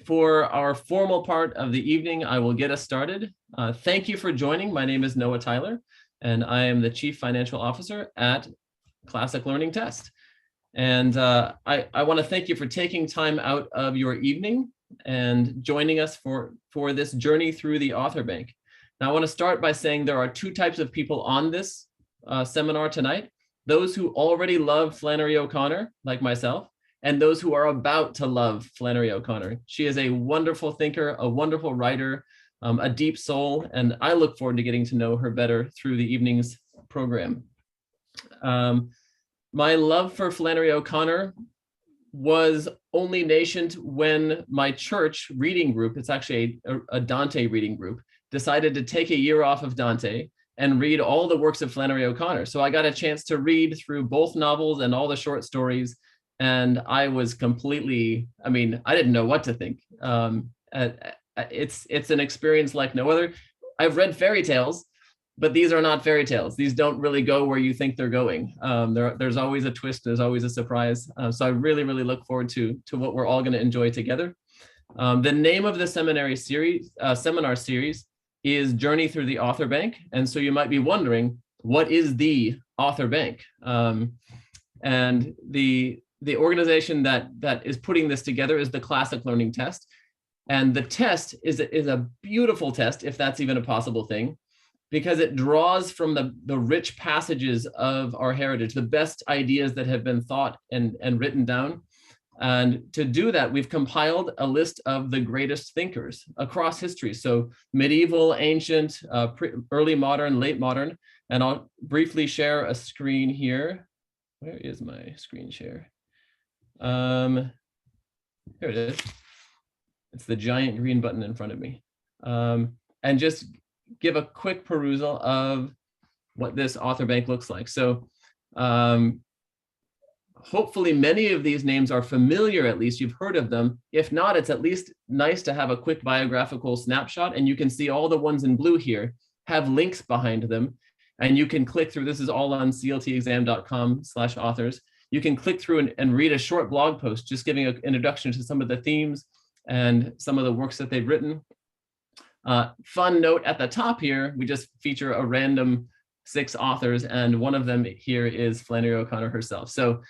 For our formal part of the evening, I will get us started. Thank you for joining. My name is Noah Tyler, and I am the Chief Financial Officer at Classic Learning Test. And I want to thank you for taking time out of your evening and joining us for this journey through the author bank. Now, I want to start by saying there are two types of people on this seminar tonight: those who already love Flannery O'Connor, like myself, and those who are about to love Flannery O'Connor. She is a wonderful thinker, a wonderful writer, a deep soul, and I look forward to getting to know her better through the evening's program. My love for Flannery O'Connor was only nascent when my church reading group, it's actually a Dante reading group, decided to take a year off of Dante and read all the works of Flannery O'Connor. So I got a chance to read through both novels and all the short stories, and I was completely, I didn't know what to think. It's an experience like no other. I've read fairy tales, but these are not fairy tales. These don't really go where you think they're going. There's always a twist, there's always a surprise. So I really, really look forward to what we're all gonna enjoy together. The name of the seminar series is Journey Through the Author Bank. And so you might be wondering, what is the Author Bank? And the organization that is putting this together is the Classic Learning Test. And the test is a beautiful test, if that's even a possible thing, because it draws from the rich passages of our heritage, the best ideas that have been thought and written down. And to do that, we've compiled a list of the greatest thinkers across history. So medieval, ancient, early modern, late modern. And I'll briefly share a screen here. Where is my screen share? Here it is. It's the giant green button in front of me. And just give a quick perusal of what this author bank looks like. So hopefully many of these names are familiar, at least you've heard of them. If not, it's at least nice to have a quick biographical snapshot, and you can see all the ones in blue here have links behind them. And you can click through, this is all on cltexam.com/authors. You can click through and read a short blog post, just giving an introduction to some of the themes and some of the works that they've written. Fun note at the top here, we just feature a random 6 authors, and one of them here is Flannery O'Connor herself. So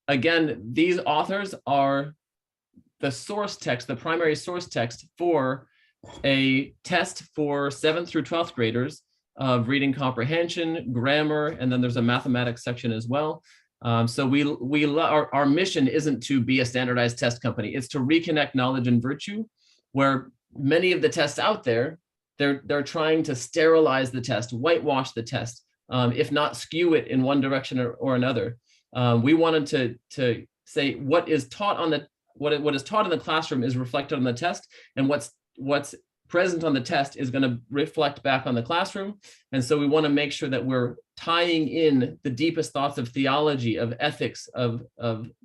again, these authors are the source text, the primary source text for a test for 7th through 12th graders of reading comprehension, grammar, and then there's a mathematics section as well. So our mission isn't to be a standardized test company. It's to reconnect knowledge and virtue, where many of the tests out there, they're trying to sterilize the test, whitewash the test, if not skew it in one direction or another. We wanted to say what is taught what is taught in the classroom is reflected on the test, and what's present on the test is going to reflect back on the classroom. And so we want to make sure that we're tying in the deepest thoughts of theology, of ethics, of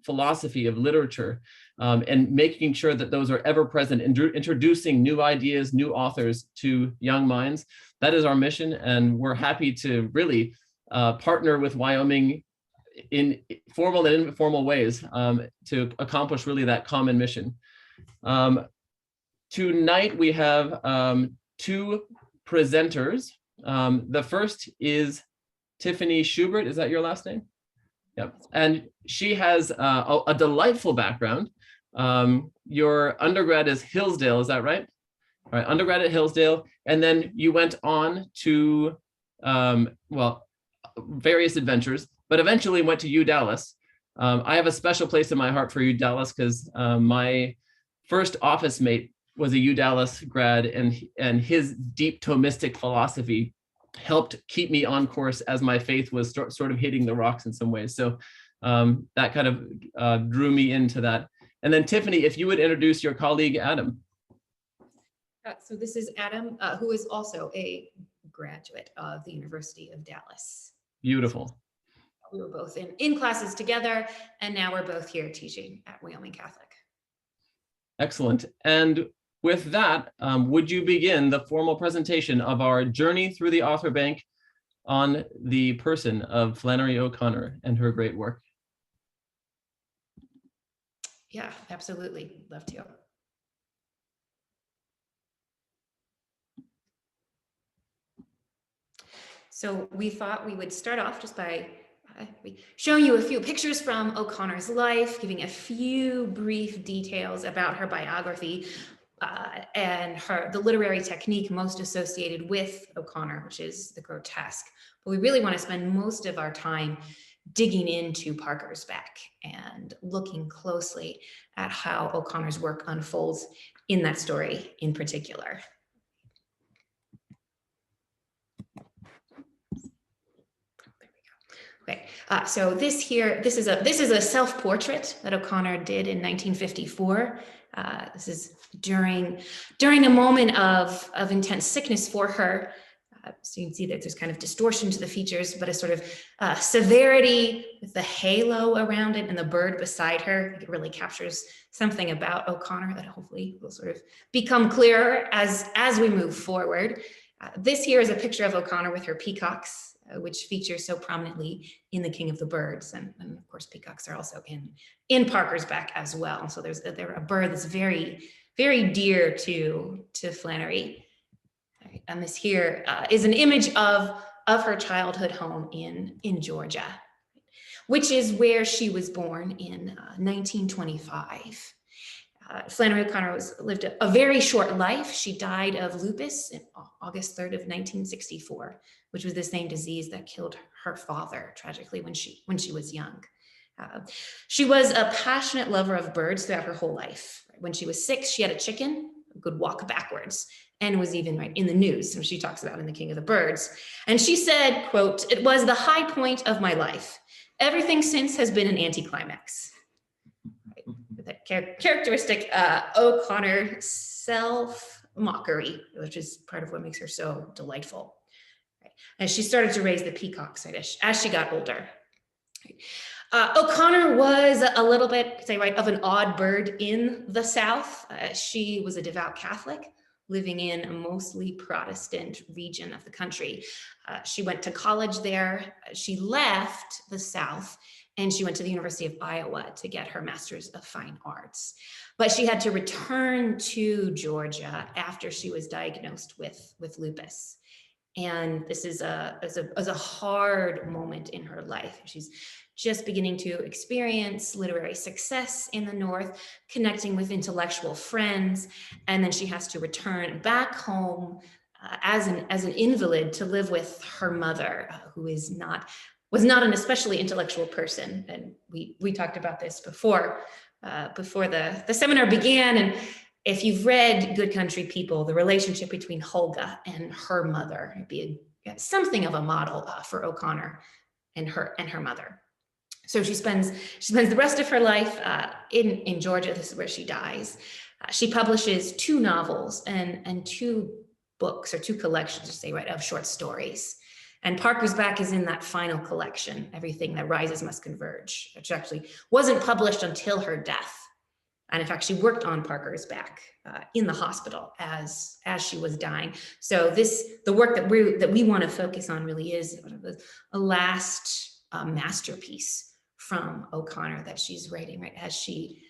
philosophy, of literature, and making sure that those are ever present, introducing new ideas, new authors to young minds. That is our mission, and we're happy to really partner with Wyoming in formal and informal ways to accomplish really that common mission. Tonight we have 2 presenters. The first is Tiffany Schubert. Is that your last name? Yep. And she has a delightful background. Your undergrad is Hillsdale, is that right? All right, undergrad at Hillsdale, and then you went on to various adventures, but eventually went to U Dallas. I have a special place in my heart for U Dallas because my first office mate was a U Dallas grad, and his deep Thomistic philosophy helped keep me on course as my faith was sort of hitting the rocks in some ways. So that kind of drew me into that. And then Tiffany, if you would introduce your colleague, Adam. So this is Adam, who is also a graduate of the University of Dallas. Beautiful. We were both in classes together, and now we're both here teaching at Wyoming Catholic. Excellent. And with that, would you begin the formal presentation of our journey through the author bank on the person of Flannery O'Connor and her great work? Yeah, absolutely. Love to. So we thought we would start off just by showing you a few pictures from O'Connor's life, giving a few brief details about her biography and the literary technique most associated with O'Connor, which is the grotesque. But we really want to spend most of our time digging into Parker's Beck and looking closely at how O'Connor's work unfolds in that story in particular. Okay, so this is a self-portrait that O'Connor did in 1954. This is during a moment of intense sickness for her. So you can see that there's kind of distortion to the features, but a sort of severity with the halo around it and the bird beside her. It really captures something about O'Connor that hopefully will sort of become clearer as we move forward. This here is a picture of O'Connor with her peacocks, which features so prominently in The King of the Birds. And of course, peacocks are also in Parker's Beck as well. So they're a bird that's very, very dear to Flannery. Right. And this here is an image of her childhood home in Georgia, which is where she was born in 1925. Flannery O'Connor lived a very short life. She died of lupus on August 3rd of 1964, which was the same disease that killed her father tragically when she was young. She was a passionate lover of birds throughout her whole life. When she was 6, she had a chicken, could walk backwards, and was even right in the news, so she talks about in The King of the Birds. And she said, quote, "It was the high point of my life. Everything since has been an anticlimax." That characteristic O'Connor self-mockery, which is part of what makes her so delightful. Right? As she started to raise the peacocks, right, as she got older. Right? O'Connor was a little bit, of an odd bird in the South. She was a devout Catholic living in a mostly Protestant region of the country. She went to college there. She left the South and she went to the University of Iowa to get her Master's of Fine Arts. But she had to return to Georgia after she was diagnosed with lupus. And this is a hard moment in her life. She's just beginning to experience literary success in the North, connecting with intellectual friends, and then she has to return back home as an invalid to live with her mother, who was not an especially intellectual person. And we talked about this before the seminar began. And if you've read Good Country People, the relationship between Hulga and her mother would be something of a model for O'Connor and her mother. So she spends the rest of her life in Georgia. This is where she dies. She publishes 2 novels and 2 books, or 2 collections, of short stories. And Parker's Beck is in that final collection, Everything That Rises Must Converge, which actually wasn't published until her death. And in fact, she worked on Parker's Beck in the hospital as she was dying. So the work that we want to focus on really is a last masterpiece from O'Connor that she's writing, right, as she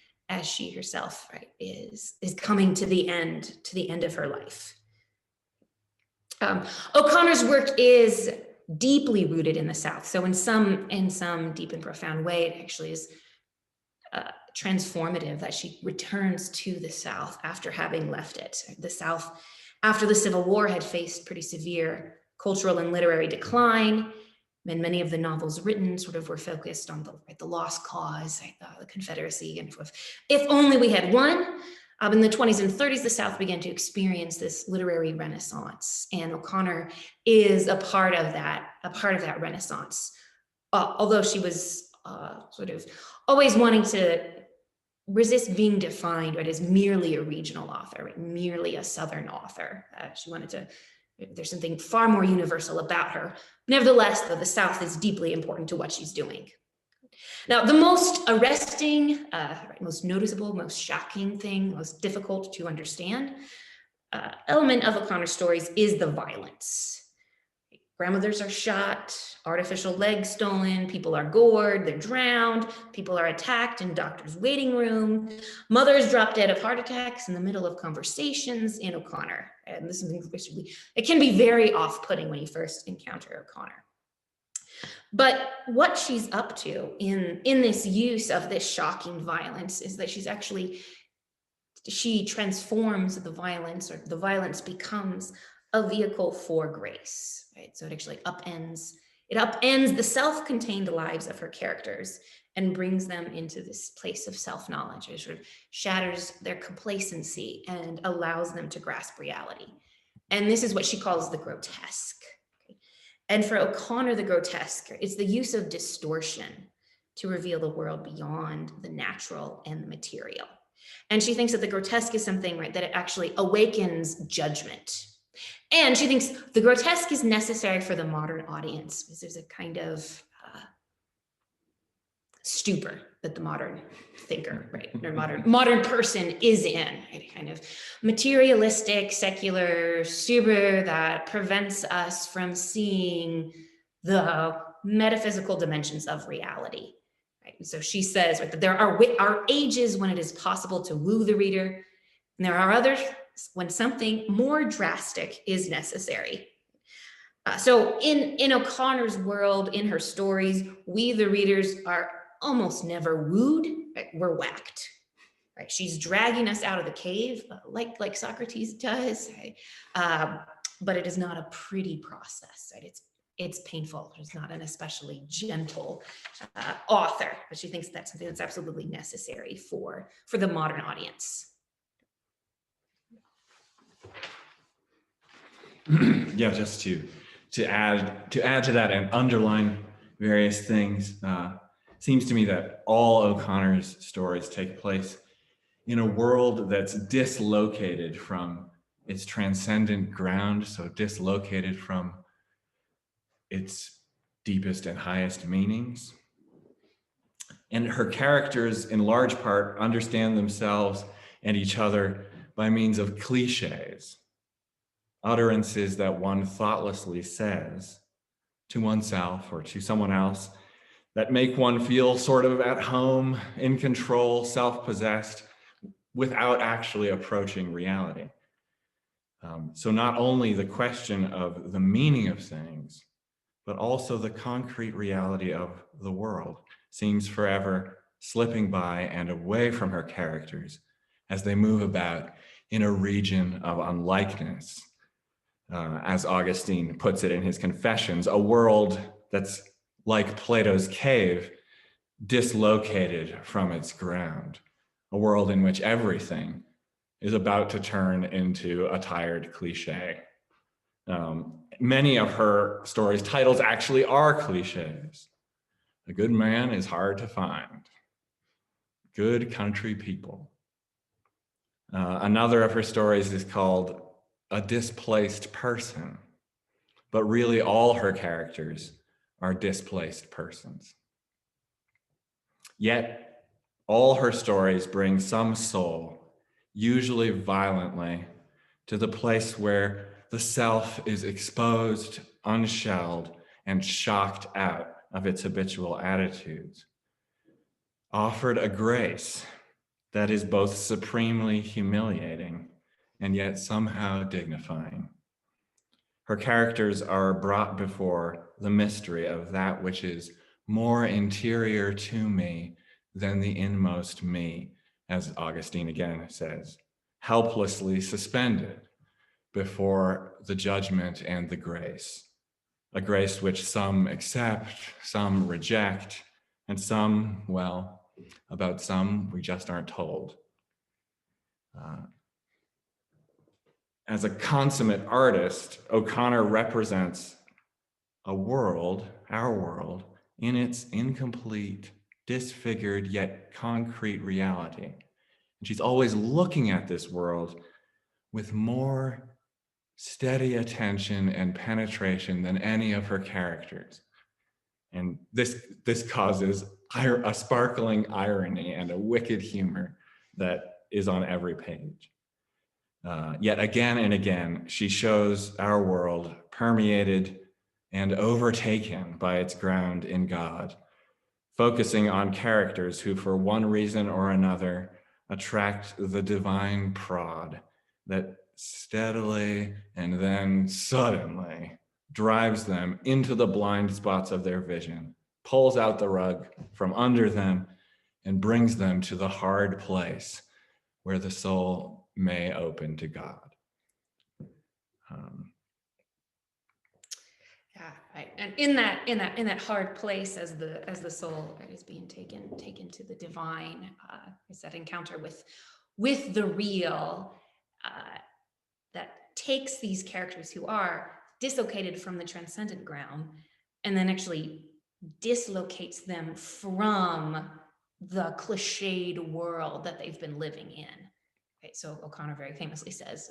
herself, right, is coming to the end of her life. O'Connor's work is deeply rooted in the South. So in some deep and profound way, it actually is transformative that she returns to the South after having left it. The South, after the Civil War, had faced pretty severe cultural and literary decline. And many of the novels written sort of were focused on the lost cause, the Confederacy, and if only we had won. In the 20s and 30s, the South began to experience this literary renaissance, and O'Connor is a part of that renaissance. Although she was sort of always wanting to resist being defined, right, as merely a regional author, right, merely a Southern author. She wanted to. There's something far more universal about her. Nevertheless, though, the South is deeply important to what she's doing. Now, the most arresting, most noticeable, most shocking thing, most difficult to understand element of O'Connor's stories is the violence. Grandmothers are shot, artificial legs stolen, people are gored, they're drowned, people are attacked in doctor's waiting room, mothers drop dead of heart attacks in the middle of conversations in O'Connor. And this is, it can be very off-putting when you first encounter O'Connor. But what she's up to in this use of this shocking violence is that she transforms the violence, or the violence becomes a vehicle for grace, right? So it actually upends the self-contained lives of her characters and brings them into this place of self-knowledge. It sort of shatters their complacency and allows them to grasp reality. And this is what she calls the grotesque. And for O'Connor, the grotesque is the use of distortion to reveal the world beyond the natural and the material. And she thinks that the grotesque is something, right, that it actually awakens judgment. And she thinks the grotesque is necessary for the modern audience because there's a kind of stupor that the modern thinker, right, or modern person is in, right? A kind of materialistic, secular stupor that prevents us from seeing the metaphysical dimensions of reality. Right? And so she says, right, that there are ages when it is possible to woo the reader, and there are others when something more drastic is necessary. So in O'Connor's world, in her stories, we, the readers, are almost never wooed, right? We're whacked. Right? She's dragging us out of the cave, like Socrates does, right? But it is not a pretty process, right? It's painful. She's not an especially gentle author, but she thinks that's something that's absolutely necessary for the modern audience. Yeah, just to add to that and underline various things. Seems to me that all O'Connor's stories take place in a world that's dislocated from its transcendent ground, so dislocated from its deepest and highest meanings. And her characters, in large part, understand themselves and each other by means of cliches, utterances that one thoughtlessly says to oneself or to someone else that make one feel sort of at home, in control, self-possessed, without actually approaching reality. So not only the question of the meaning of things, but also the concrete reality of the world seems forever slipping by and away from her characters as they move about in a region of unlikeness. As Augustine puts it in his Confessions, a world that's like Plato's cave, dislocated from its ground, a world in which everything is about to turn into a tired cliche. Many of her stories' titles actually are cliches. A good man is hard to find. Good country people. Another of her stories is called A Displaced Person, but really all her characters are displaced persons. Yet, all her stories bring some soul, usually violently, to the place where the self is exposed, unshelled, and shocked out of its habitual attitudes. Offered a grace that is both supremely humiliating and yet somehow dignifying. Her characters are brought before the mystery of that which is more interior to me than the inmost me, as Augustine again says, helplessly suspended before the judgment and the grace, a grace which some accept, some reject, and some, well, about some we just aren't told. As a consummate artist, O'Connor represents a world, our world, in its incomplete, disfigured, yet concrete reality. And she's always looking at this world with more steady attention and penetration than any of her characters. And this causes a sparkling irony and a wicked humor that is on every page. Yet again and again, she shows our world permeated and overtaken by its ground in God, focusing on characters who, for one reason or another, attract the divine prod that steadily and then suddenly drives them into the blind spots of their vision, pulls out the rug from under them, and brings them to the hard place where the soul may open to God. Yeah, right. And in that hard place, as the soul, right, is being taken to the divine, is that encounter with the real, that takes these characters who are dislocated from the transcendent ground, and then actually dislocates them from the cliched world that they've been living in. Right? So O'Connor very famously says,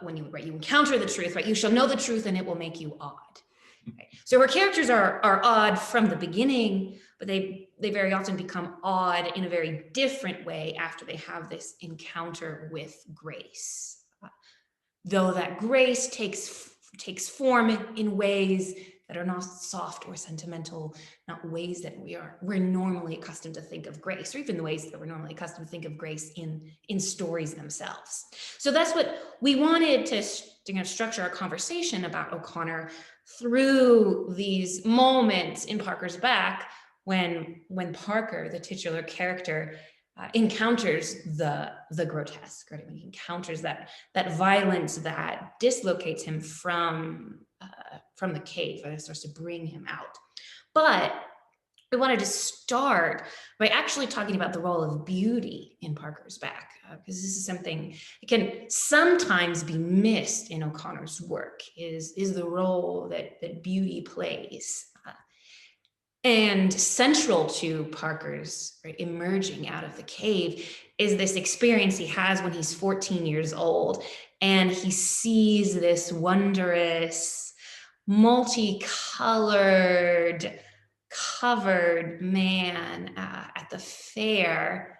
when you encounter the truth, right, you shall know the truth and it will make you odd. Right? So her characters are odd from the beginning, but they very often become odd in a very different way after they have this encounter with grace. Though that grace takes form in ways that are not soft or sentimental, not ways that we're normally accustomed to think of grace, or even the ways that we're normally accustomed to think of grace in stories themselves. So that's what we wanted to structure our conversation about O'Connor through these moments in Parker's back when Parker, the titular character, encounters the grotesque, right? When he encounters that violence that dislocates him from the cave, and it starts to bring him out. But we wanted to start by actually talking about the role of beauty in Parker's back, because this is something that can sometimes be missed in O'Connor's work, is the role that beauty plays. And central to Parker's, right, emerging out of the cave is this experience he has when he's 14 years old, and he sees this wondrous, multicolored, covered man at the fair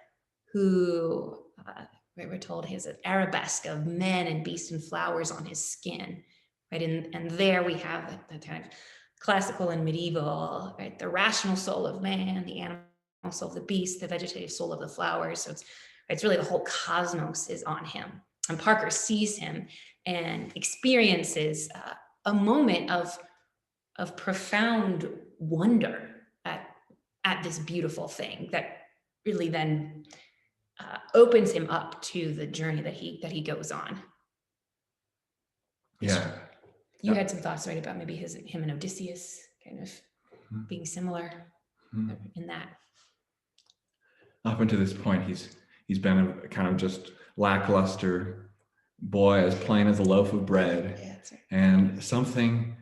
who, we're told, has an arabesque of men and beasts and flowers on his skin, right? And there we have the kind of classical and medieval, right? The rational soul of man, the animal soul of the beast, the vegetative soul of the flowers. So it's really the whole cosmos is on him. And Parker sees him and experiences a moment of profound wonder at this beautiful thing that really then opens him up to the journey that he goes on. Yeah. You had some thoughts, right, about maybe him and Odysseus kind of being similar in that. Up until this point, he's been a kind of just lackluster boy, as plain as a loaf of bread. Yeah, that's right. And something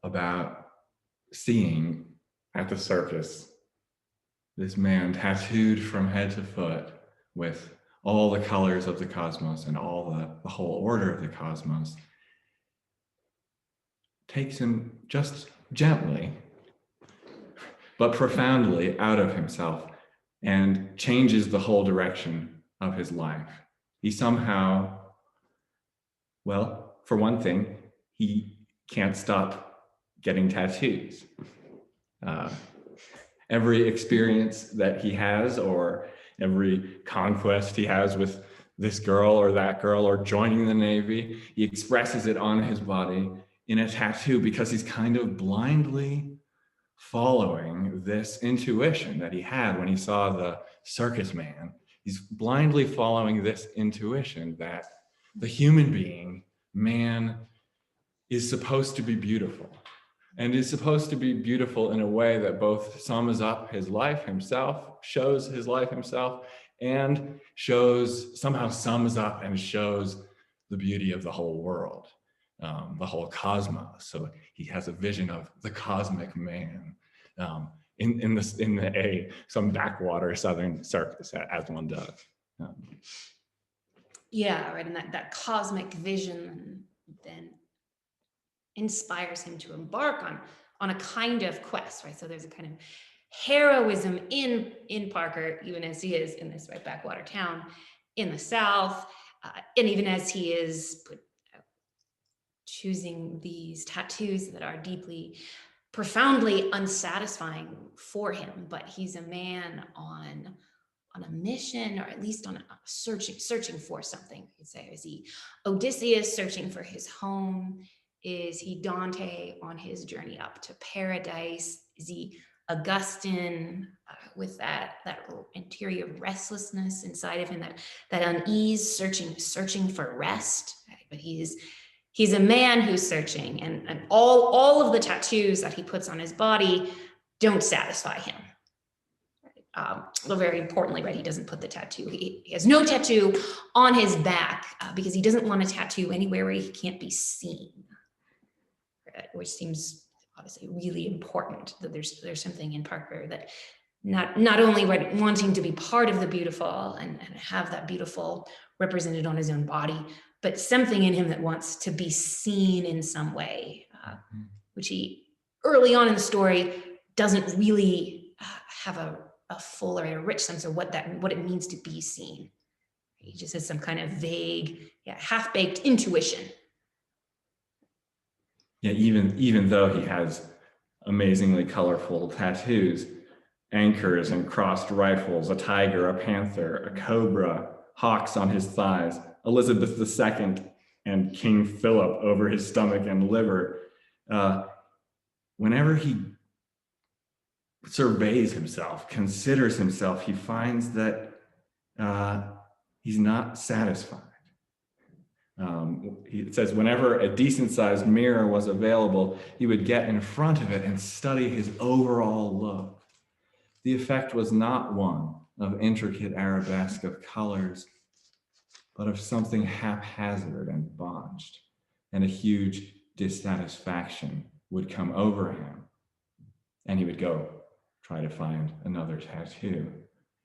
about seeing at the circus this man tattooed from head to foot with all the colors of the cosmos and all the whole order of the cosmos takes him just gently but profoundly out of himself and changes the whole direction of his life. He somehow, well, for one thing, he can't stop getting tattoos. Every experience that he has, or every conquest he has with this girl or that girl, or joining the Navy, he expresses it on his body in a tattoo, because he's kind of blindly following this intuition that he had when he saw the circus man. He's blindly following this intuition that the human being, man, is supposed to be beautiful, and is supposed to be beautiful in a way that both sums up his life himself, shows his life himself, and somehow sums up and shows the beauty of the whole world. The whole cosmos. So he has a vision of the cosmic man in some backwater southern circus, as one does. Yeah, right. And that cosmic vision then inspires him to embark on a kind of quest, right? So there's a kind of heroism in Parker, even as he is in this right backwater town in the South, and even as he is put choosing these tattoos that are deeply, profoundly unsatisfying for him, but he's a man on a mission, or at least on a searching for something. You'd say, is he Odysseus searching for his home? Is he Dante on his journey up to paradise? Is he Augustine with that interior restlessness inside of him, that unease, searching for rest? Right? But he's a man who's searching, and all of the tattoos that he puts on his body don't satisfy him. Though very importantly, right, he doesn't put the tattoo. He has no tattoo on his back because he doesn't want a tattoo anywhere where he can't be seen, which seems obviously really important. That there's something in Parker that not only wanting to be part of the beautiful and have that beautiful represented on his own body, but something in him that wants to be seen in some way, which he early on in the story doesn't really have a full or a rich sense of what it means to be seen. He just has some kind of vague, half-baked intuition. Yeah, even though he has amazingly colorful tattoos, anchors and crossed rifles, a tiger, a panther, a cobra, hawks on his thighs, Elizabeth II and King Philip over his stomach and liver, whenever he surveys himself, considers himself, he finds that he's not satisfied. It says whenever a decent-sized mirror was available, he would get in front of it and study his overall look. The effect was not one of intricate arabesque of colors, but of something haphazard and botched, and a huge dissatisfaction would come over him, and he would go try to find another tattoo.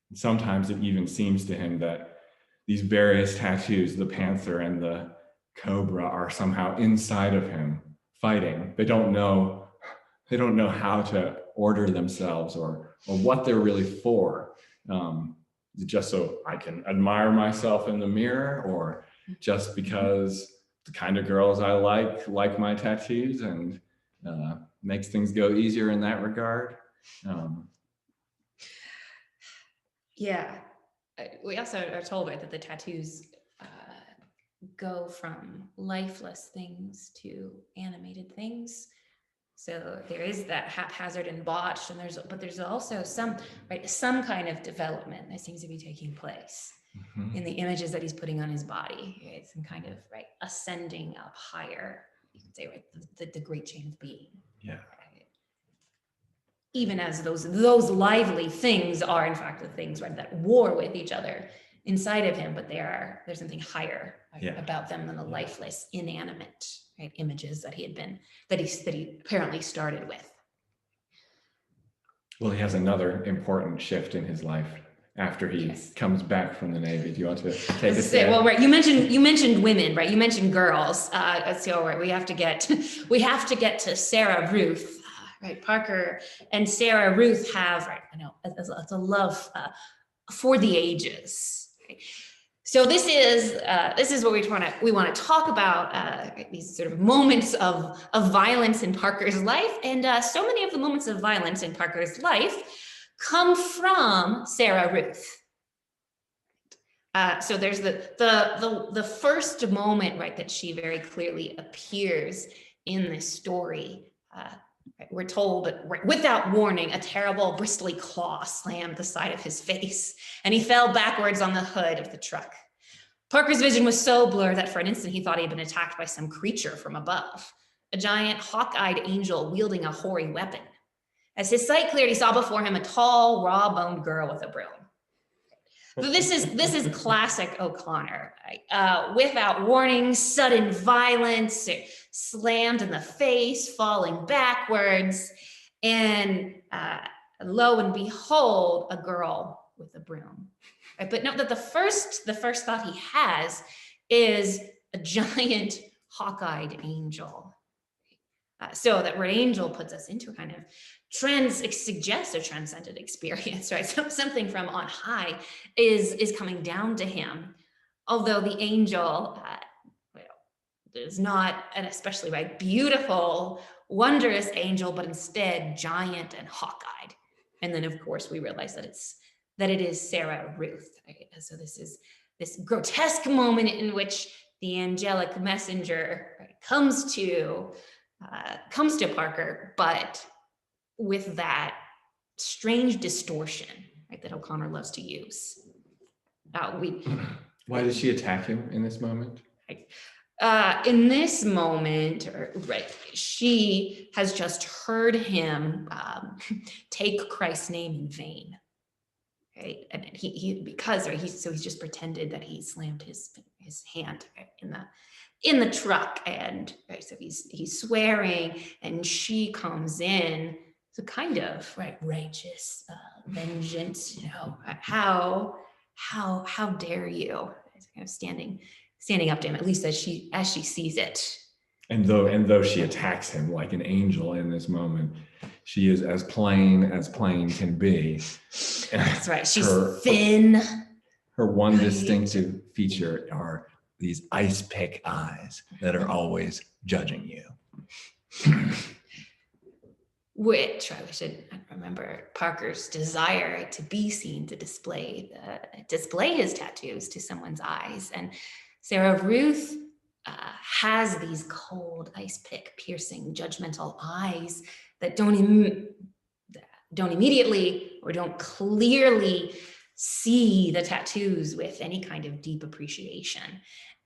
And sometimes it even seems to him that these various tattoos, the panther and the cobra, are somehow inside of him fighting. They don't know how to order themselves or what they're really for. Just so I can admire myself in the mirror, or just because the kind of girls I like my tattoos, and makes things go easier in that regard. We also are told, right, that the tattoos go from lifeless things to animated things. So there is that haphazard and botched, and there's also some kind of development that seems to be taking place in the images that he's putting on his body. Right? Some kind of ascending up higher, you could say, right, the great chain of being. Yeah. Right? Even as those lively things are in fact the things, right, that war with each other inside of him, but there's something higher about them than the lifeless, inanimate, right, images that he apparently started with. Well, he has another important shift in his life after he comes back from the Navy. Do you want to take us there? Well, right, you mentioned women, right? You mentioned girls. So right, we have to get to Sarah Ruth. Right, Parker and Sarah Ruth have, right, it's a love for the ages. Right? So this is what we want to talk about, these sort of moments of violence in Parker's life, and so many of the moments of violence in Parker's life come from Sarah Ruth. So there's the first moment, right, that she very clearly appears in this story. We're told that without warning, a terrible bristly claw slammed the side of his face, and he fell backwards on the hood of the truck. Parker's vision was so blurred that for an instant he thought he had been attacked by some creature from above, a giant hawk-eyed angel wielding a hoary weapon. As his sight cleared, he saw before him a tall, raw-boned girl with a broom. So this is classic O'Connor. Without warning, sudden violence, slammed in the face, falling backwards, and lo and behold, a girl with a broom. Right? But note that the first thought he has is a giant hawk-eyed angel. So that word angel puts us into a kind of suggests a transcendent experience, right? So something from on high is coming down to him. Although the angel is not an especially beautiful, wondrous angel, but instead giant and hawk-eyed. And then of course we realize that it is Sarah Ruth. Right? So this is this grotesque moment in which the angelic messenger, right, comes to Parker, but with that strange distortion, right, that O'Connor loves to use. Why does she attack him in this moment? In this moment, she has just heard him take Christ's name in vain, right? And he's just pretended that he slammed his hand in the truck, and right, so he's swearing, and she comes in, so kind of righteous vengeance, how dare you? It's kind of standing up to him, at least as she sees it. And though she attacks him like an angel in this moment, she is as plain can be. That's right. She's thin. Her one distinctive feature are these ice pick eyes that are always judging you. Which I should remember Parker's desire to be seen, to display his tattoos to someone's eyes. And Sarah Ruth has these cold, ice pick, piercing, judgmental eyes that don't immediately or don't clearly see the tattoos with any kind of deep appreciation.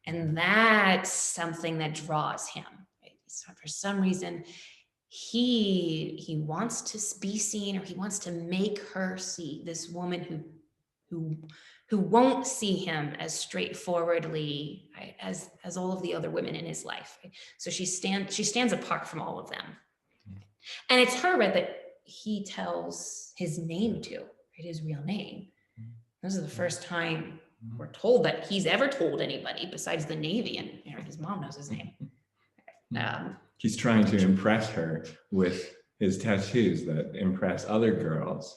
And that's something that draws him. Right? So for some reason, he wants to be seen, or he wants to make her see this woman who won't see him as straightforwardly, right, as all of the other women in his life. Right? So she stands apart from all of them. And it's her, right, that he tells his name to, right, his real name. This is the first time we're told that he's ever told anybody besides the Navy, and his mom knows his name. He's trying to impress her with his tattoos that impress other girls.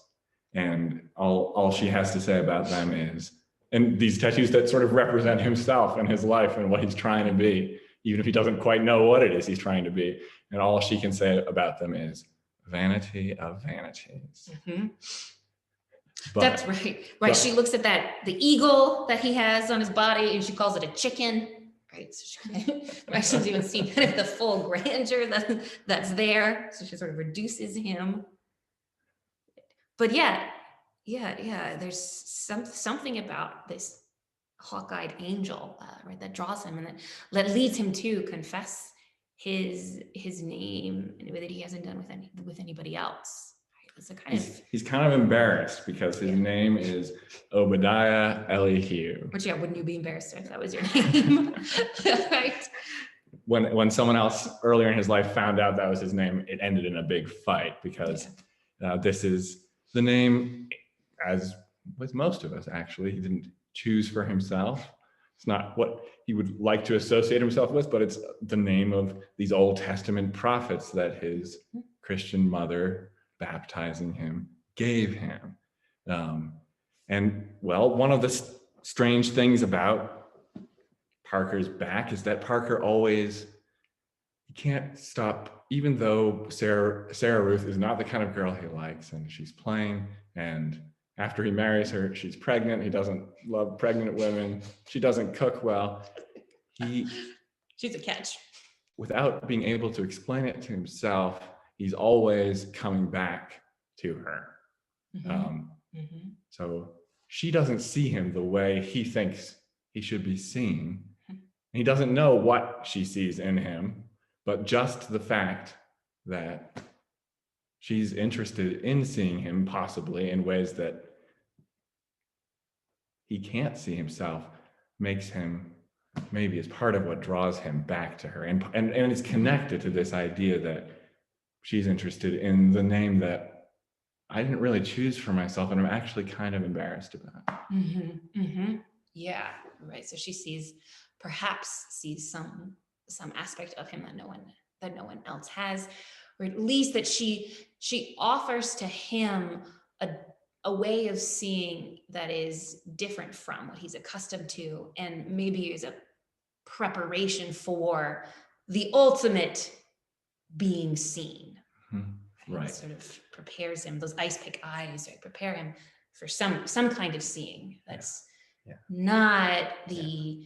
And all she has to say about them is, and these tattoos that sort of represent himself and his life and what he's trying to be, even if he doesn't quite know what it is he's trying to be. And all she can say about them is vanity of vanities. Mm-hmm. That's right. Right. She looks at the eagle that he has on his body, and she calls it a chicken. Right. So she doesn't even see kind of the full grandeur that's there. So she sort of reduces him. But yeah, there's something about this hawk-eyed angel, right, that draws him, and that leads him to confess his name in a way that he hasn't done with anybody else. Right? It's a kind of, he's kind of embarrassed because his name is Obadiah Elihu. Which, wouldn't you be embarrassed if that was your name? Right. When someone else earlier in his life found out that was his name, it ended in a big fight because this is the name, as with most of us, actually, he didn't choose for himself. It's not what he would like to associate himself with, but it's the name of these Old Testament prophets that his Christian mother, baptizing him, gave him. And well, one of the strange things about Parker's back is that Parker he can't stop, even though Sarah Ruth is not the kind of girl he likes, and she's plain, and after he marries her, she's pregnant. He doesn't love pregnant women. She doesn't cook well. She's a catch. Without being able to explain it to himself, he's always coming back to her. Mm-hmm. So she doesn't see him the way he thinks he should be seen. And he doesn't know what she sees in him, but just the fact that she's interested in seeing him possibly in ways that he can't see himself makes him, maybe is part of what draws him back to her. And it's connected to this idea that she's interested in the name that I didn't really choose for myself, and I'm actually kind of embarrassed about. Mm-hmm. Mm-hmm. Yeah, right. So she perhaps sees some aspect of him that no one else has, or at least that she offers to him a way of seeing that is different from what he's accustomed to, and maybe is preparation for the ultimate being seen. Right. It sort of prepares him, those ice pick eyes, right, prepare him for some kind of seeing that's not the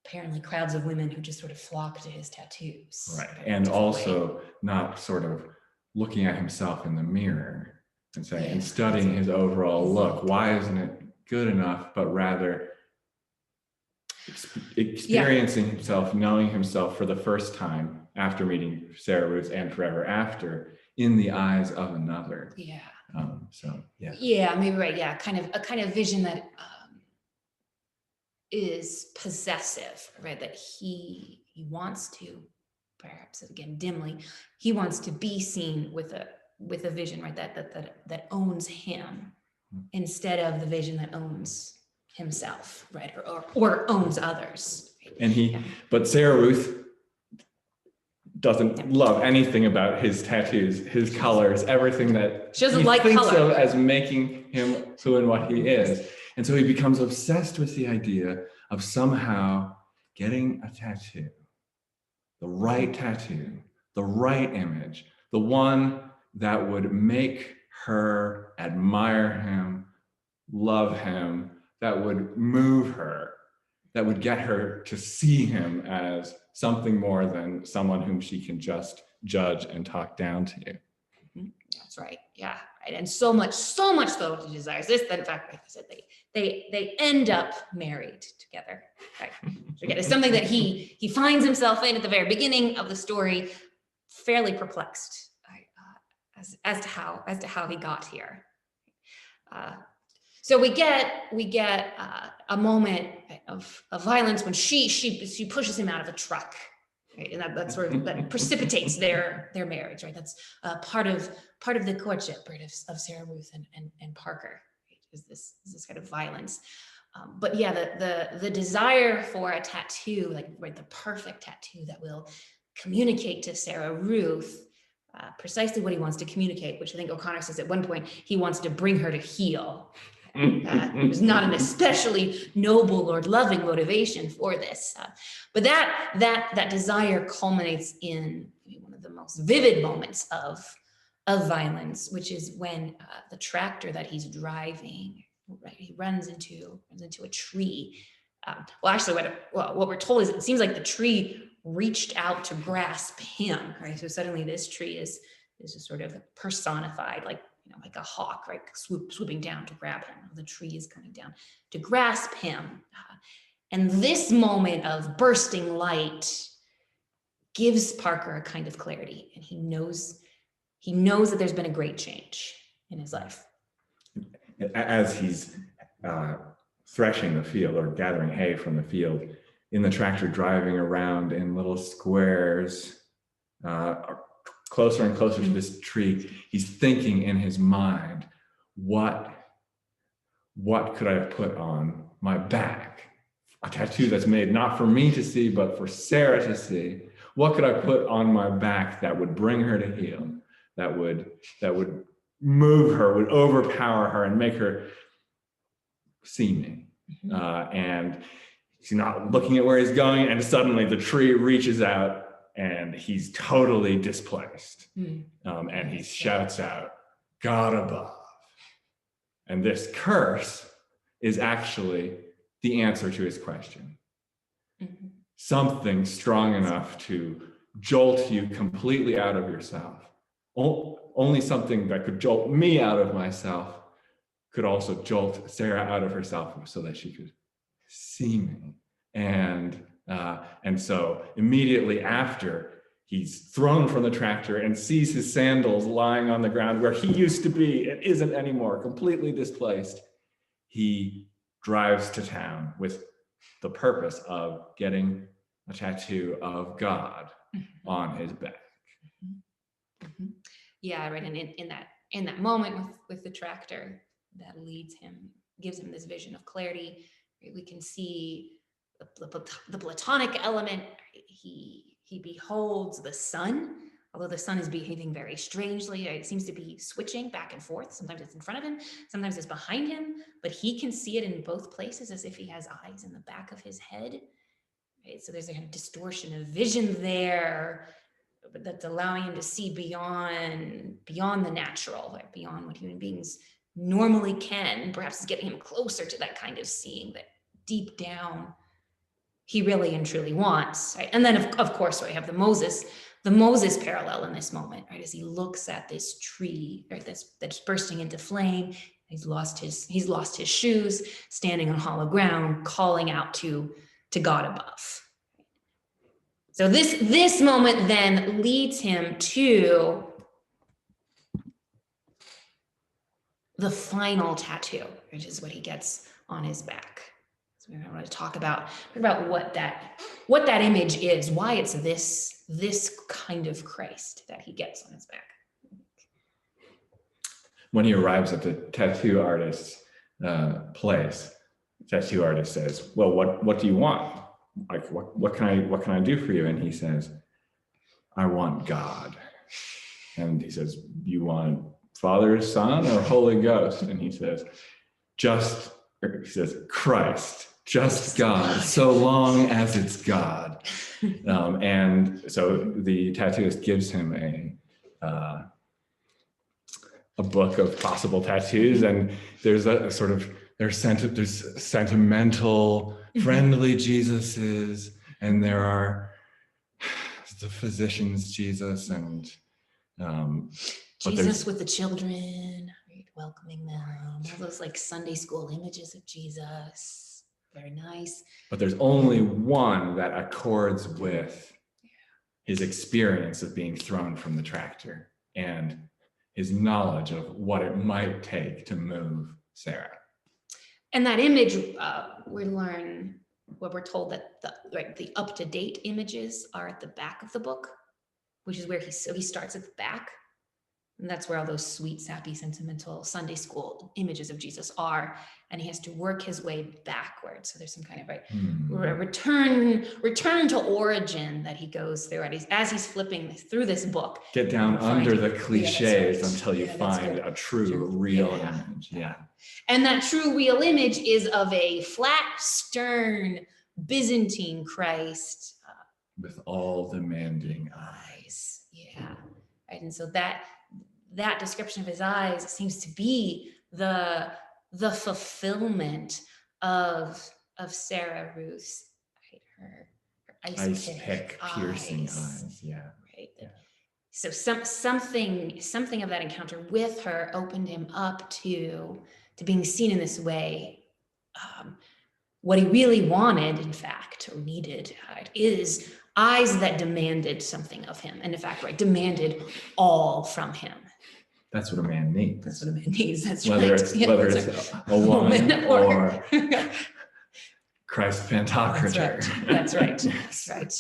apparently crowds of women who just sort of flock to his tattoos. Right. And also not sort of looking at himself in the mirror and saying, and studying his overall look. Why isn't it good enough? But rather experiencing himself, knowing himself for the first time after meeting Sarah Ruth and forever after in the eyes of another. Yeah. Maybe right. Yeah. Kind of vision that is possessive, right? That he wants to, perhaps again dimly, he wants to be seen with a vision, right? That owns him instead of the vision that owns himself, right? Or owns others. Right? And but Sarah Ruth doesn't love anything about his tattoos, his colors, everything that she doesn't he like thinks color. of as making him who and what he is. And so he becomes obsessed with the idea of somehow getting a tattoo, the right image, the one that would make her admire him, love him, that would move her, that would get her to see him as something more than someone whom she can just judge and talk down to. That's right. Yeah. Right. And so much so he desires this that in fact, like I said, they end up married together. Right. Again, it's something that he finds himself in at the very beginning of the story, fairly perplexed as to how he got here. So we get a moment of violence when she pushes him out of a truck, right? And that sort of that precipitates their marriage, right? That's part of the courtship, right, of Sarah Ruth and Parker, right? Is this kind of violence. But yeah, the desire for a tattoo, like right, the perfect tattoo that will communicate to Sarah Ruth precisely what he wants to communicate, which I think O'Connor says at one point, he wants to bring her to heel. It was not an especially noble or loving motivation for this, but that desire culminates in one of the most vivid moments of violence, which is when the tractor that he's driving, right, he runs into a tree. What we're told is it seems like the tree reached out to grasp him, right? So suddenly this tree is just sort of personified, like a hawk, right, swooping down to grab him. The tree is coming down to grasp him. And this moment of bursting light gives Parker a kind of clarity, and he knows that there's been a great change in his life. As he's threshing the field or gathering hay from the field, in the tractor driving around in little squares, closer and closer to this tree, he's thinking in his mind, what could I have put on my back? A tattoo that's made not for me to see, but for Sarah to see. What could I put on my back that would bring her to heel, that would move her, would overpower her and make her see me? And he's not looking at where he's going, and suddenly the tree reaches out and he's totally displaced. And he shouts out, God above. And this curse is actually the answer to his question. Something strong enough to jolt you completely out of yourself. Only something that could jolt me out of myself could also jolt Sarah out of herself so that she could see me. And so immediately after, he's thrown from the tractor and sees his sandals lying on the ground where he used to be and isn't anymore, completely displaced. He drives to town with the purpose of getting a tattoo of God on his back. Yeah, right. And in that moment with the tractor, that gives him this vision of clarity. Right? We can see the platonic element. He beholds the sun, although the sun is behaving very strangely. It seems to be switching back and forth. Sometimes it's in front of him, sometimes it's behind him, but he can see it in both places as if he has eyes in the back of his head. right? So there's a kind of distortion of vision there, but that's allowing him to see beyond the natural, like beyond what human beings normally can, and perhaps is getting him closer to that kind of seeing that deep down he really and truly wants, right? And then of course, we have the Moses parallel in this moment, right? As he looks at this tree, right, that's bursting into flame. He's lost his shoes, standing on hollow ground, calling out to God above. So this moment then leads him to the final tattoo, which is what he gets on his back. So we're going to talk about what that image is, why it's this kind of Christ that he gets on his back. When he arrives at the tattoo artist's place, the tattoo artist says, "Well, what do you want? Like, what can I do for you?" And he says, "I want God." And he says, "You want Father, Son, or Holy Ghost?" And he says, "Christ, just God, so long as it's God." And so the tattooist gives him a book of possible tattoos, and there's there's sentimental, friendly Jesuses, and there are the physician's Jesus, and Jesus with the children, right, welcoming them, all those like Sunday school images of Jesus, very nice. But there's only one that accords with his experience of being thrown from the tractor and his knowledge of what it might take to move Sarah. And that image, we're told that the up-to-date images are at the back of the book, which is where he starts at the back. And that's where all those sweet, sappy, sentimental Sunday school images of Jesus are. And he has to work his way backwards. So there's some kind of return to origin that he goes through as he's flipping through this book. Get down under the cliches until you find a true, real image. Yeah. And that true, real image is of a flat, stern, Byzantine Christ. With all demanding eyes. Yeah. Right. And so that description of his eyes seems to be the fulfillment of Sarah Ruth's, right, her ice pick piercing eyes. Yeah. Right. Yeah. So something of that encounter with her opened him up to being seen in this way. What he really wanted, in fact, or needed, is eyes that demanded something of him, and in fact, demanded all from him. That's what a man needs. That's what a man needs. That's whether right. It's a woman or Christ Pantocrator. That's right. That's right.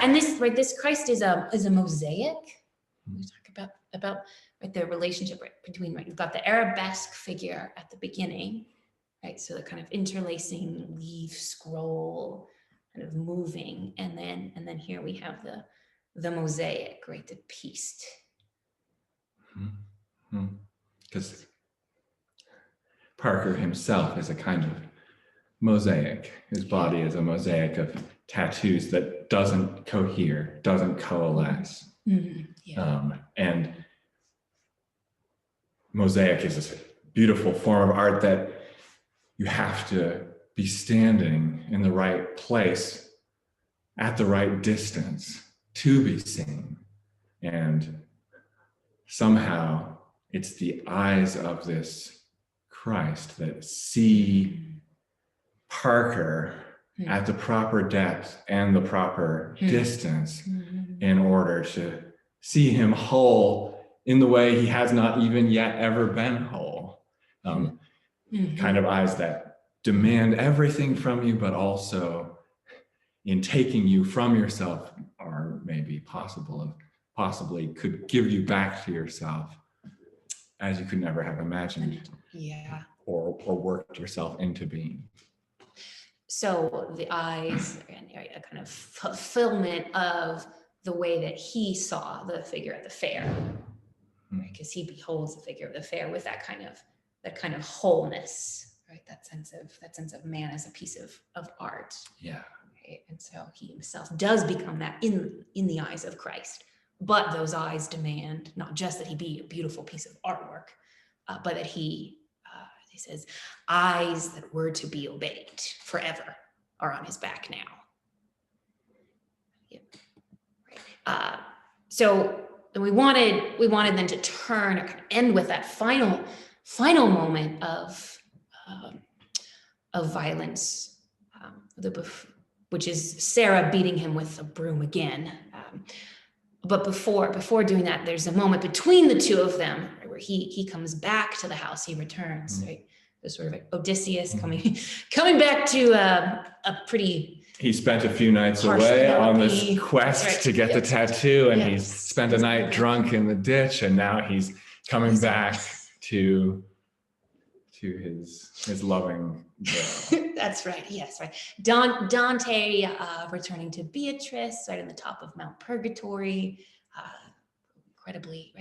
And this Christ is a mosaic. We talk about the relationship between you've got the arabesque figure at the beginning, right? So the kind of interlacing leaf scroll, kind of moving, and then here we have the mosaic, right? The pieced. Because Parker himself is a kind of mosaic. His body is a mosaic of tattoos that doesn't cohere, doesn't coalesce. And mosaic is this beautiful form of art that you have to be standing in the right place at the right distance to be seen. And somehow it's the eyes of this Christ that see Parker at the proper depth and the proper distance in order to see him whole in the way he has not even yet ever been whole. Kind of eyes that demand everything from you, but also in taking you from yourself are maybe possibly could give you back to yourself as you could never have imagined. Yeah. Or worked yourself into being. So the eyes and a kind of fulfillment of the way that he saw the figure at the fair, because he beholds the figure of the fair with that kind of wholeness, right? That sense of man as a piece of art. Yeah. Right? And so he himself does become that in the eyes of Christ. But those eyes demand not just that he be a beautiful piece of artwork, but that he says, eyes that were to be obeyed forever are on his back now. Yeah. Right. So we wanted then to turn or kind of end with that final moment of violence, which is Sarah beating him with a broom again. But before doing that, there's a moment between the two of them, right, where he comes back to the house. He returns, right? The sort of like Odysseus coming back to a pretty. He spent a few nights away on this quest to get the tattoo, and he's spent a night drunk in the ditch, and now he's coming back to his loving girl. That's right. Yes, right. Dante returning to Beatrice, right in the top of Mount Purgatory, incredibly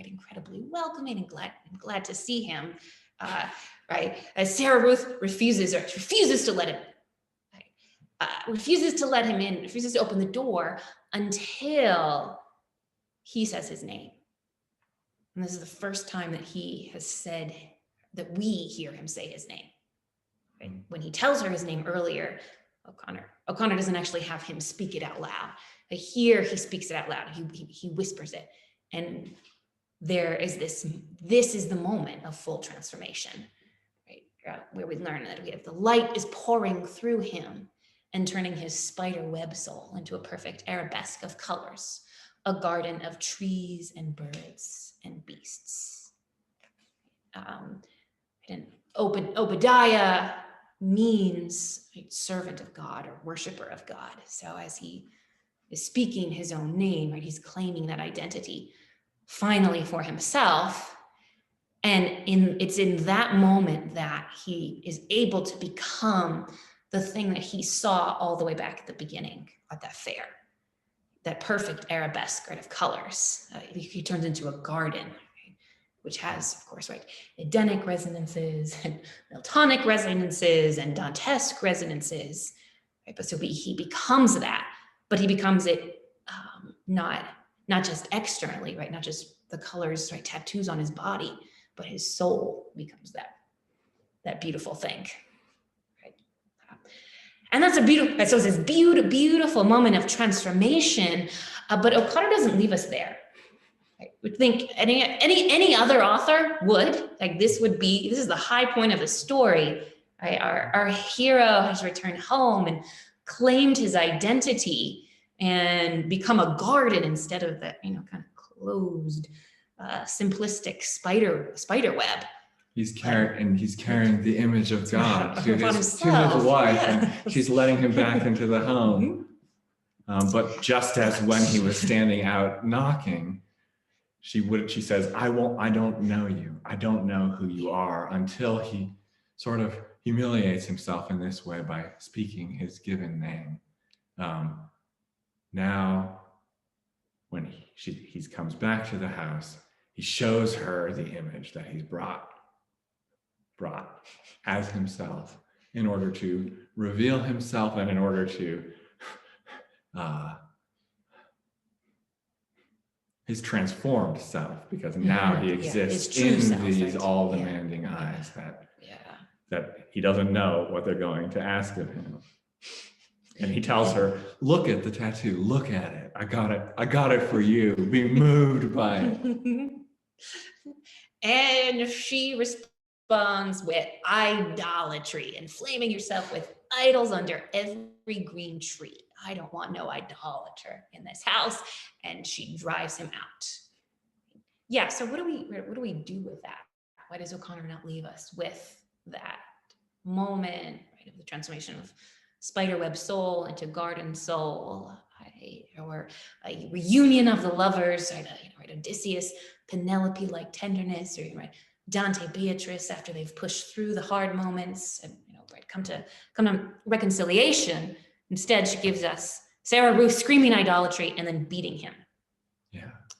welcoming and glad to see him. Right. As Sarah Ruth refuses to let him. Refuses to let him in. Refuses to open the door until he says his name. And this is the first time that he has said that we hear him say his name. Right? When he tells her his name earlier, O'Connor doesn't actually have him speak it out loud. But here he speaks it out loud. He whispers it. And there is this is the moment of full transformation, right? Where we learn that the light is pouring through him and turning his spider web soul into a perfect arabesque of colors, a garden of trees and birds and beasts. And Obadiah means servant of God or worshiper of God. So as he is speaking his own name, right, he's claiming that identity finally for himself. And it's in that moment that he is able to become the thing that he saw all the way back at the beginning at that fair, that perfect arabesque, right, of colors. He turns into a garden, which has, of course, right, Edenic resonances and Miltonic resonances and Dantesque resonances. Right? But so he becomes that, but he becomes it not just externally, right? Not just the colors, right, tattoos on his body, but his soul becomes that beautiful thing. Right? And that's so it's this beautiful moment of transformation. But O'Connor doesn't leave us there. I would think any other author would, like this is the high point of the story. Right? Our hero has returned home and claimed his identity and become a garden instead of that, kind of closed, simplistic spider web. He's carrying the image of God to his wife, yeah. and she's letting him back into the home. But just as when he was standing out knocking, she says, I don't know you. I don't know who you are, until he sort of humiliates himself in this way by speaking his given name. Now, when he comes back to the house, he shows her the image that he's brought as himself in order to reveal himself and in order to his transformed self, because now he exists in self, these all-demanding eyes that he doesn't know what they're going to ask of him. And he tells her, look at the tattoo, look at it. I got it for you. Be moved by it. And she responds with idolatry, inflaming yourself with idols under every green tree. I don't want no idolater in this house. And she drives him out. Yeah, so what do we do with that? Why does O'Connor not leave us with that moment, right, of the transformation of spiderweb soul into garden soul, or a reunion of the lovers, right, Odysseus, Penelope-like tenderness, or right, Dante, Beatrice, after they've pushed through the hard moments and right, come to reconciliation. Instead, she gives us Sarah Ruth screaming idolatry and then beating him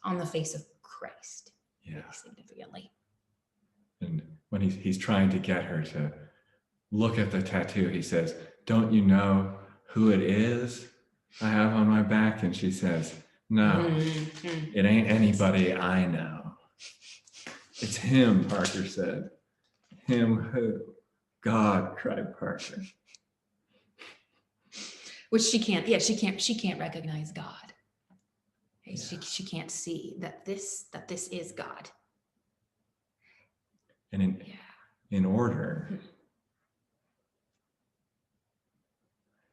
on the face of Christ, significantly. And when he's trying to get her look at the tattoo. He says, don't you know who it is I have on my back? And she says, no, it ain't anybody I know. It's him, Parker said. Him who? God, cried Parker. Which she can't recognize God. Yeah. She can't see that this is God. And in order,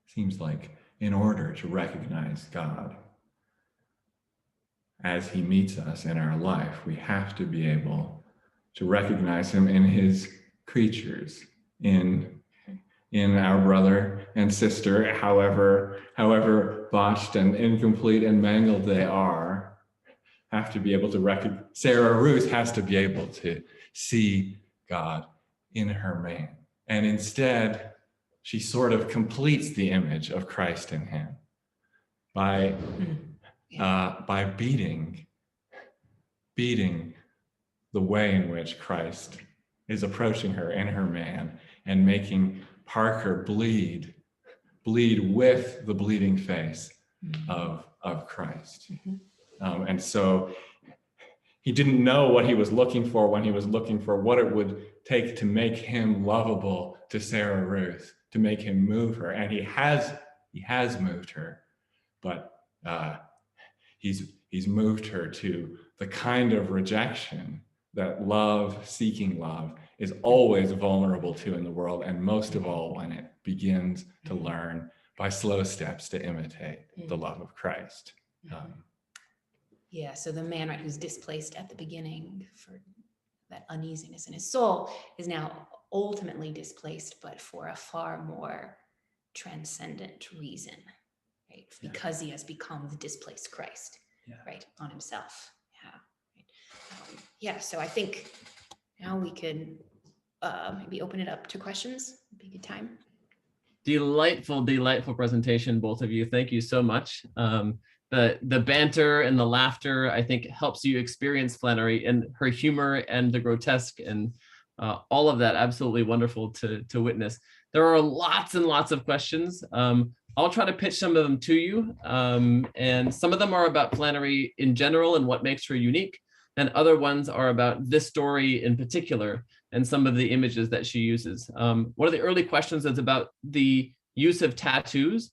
seems like in order to recognize God as he meets us in our life, we have to be able to recognize him in his creatures, in our brother and sister, however botched and incomplete and mangled they are, have to be able to recognize. Sarah Ruth has to be able to see God in her man. And instead, she sort of completes the image of Christ in him by beating the way in which Christ is approaching her in her man and making Parker bleed with the bleeding face of Christ. And so he didn't know what he was looking for when he was looking for what it would take to make him lovable to Sarah Ruth, to make him move her. And he has moved her, but he's moved her to the kind of rejection that seeking love, is always vulnerable to in the world, and most of all when it begins to learn by slow steps to imitate the love of Christ. So the man, right, who's displaced at the beginning for that uneasiness in his soul is now ultimately displaced, but for a far more transcendent reason, right? Because he has become the displaced Christ, right, on himself. So I think now we could maybe open it up to questions. It'd be a good time. Delightful presentation, both of you. Thank you so much. The banter and the laughter, I think, helps you experience Flannery and her humor and the grotesque and all of that. Absolutely wonderful to witness. There are lots and lots of questions. I'll try to pitch some of them to you. And some of them are about Flannery in general and what makes her unique. And other ones are about this story in particular and some of the images that she uses. One of the early questions is about the use of tattoos.